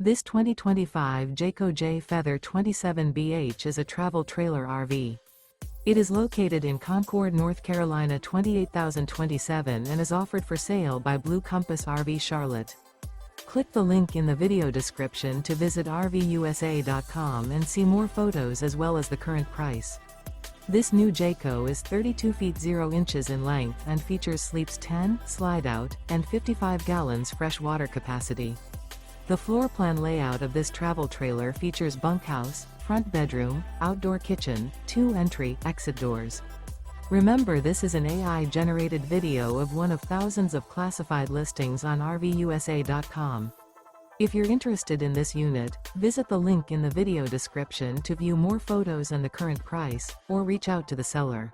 This 2025 Jayco Jay Feather 27BH is a travel trailer RV. It is located in Concord, North Carolina 28027 and is offered for sale by Blue Compass RV Charlotte. Click the link in the video description to visit RVUSA.com and see more photos as well as the current price. This new Jayco is 32 feet 0 inches in length and features sleeps 10, slide-out, and 55 gallons fresh water capacity. The floor plan layout of this travel trailer features bunkhouse, front bedroom, outdoor kitchen, 2 entry/exit doors. Remember, this is an AI-generated video of one of thousands of classified listings on RVUSA.com. If you're interested in this unit, visit the link in the video description to view more photos and the current price, or reach out to the seller.